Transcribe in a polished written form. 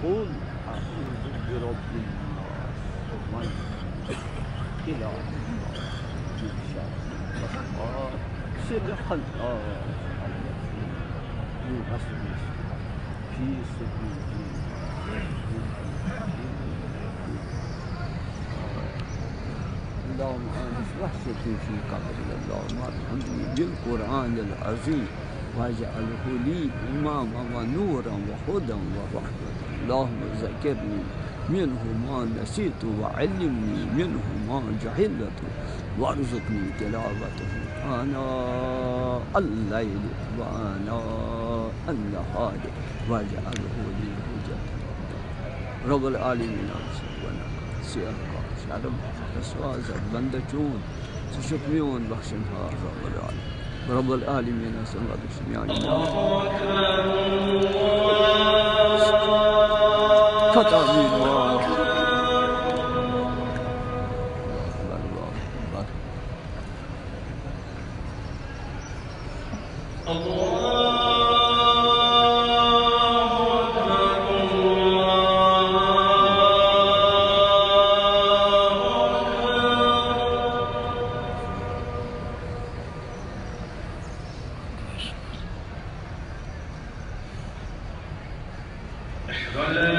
قل أعوذ برب الناس ملك إله الناس من شر الوسواس الخناس الذي يوسوس في صدور اللهم آنس وحشتي في قبري اللهم ارحمني بالقرآن العظيم واجعله لي إماما ونورا وهدى ورحمة اللهم ذكرني منه ما نسيت وعلمني منه ما جهلت وارزقني تلاوته آناء الليل وآناء النهار واجعله لي حجة رب العالمين سيرقى شرم رسواز بندجون تشكميون بخشنها رب العالمين سمعت سمعني فتامين أشهد أن لا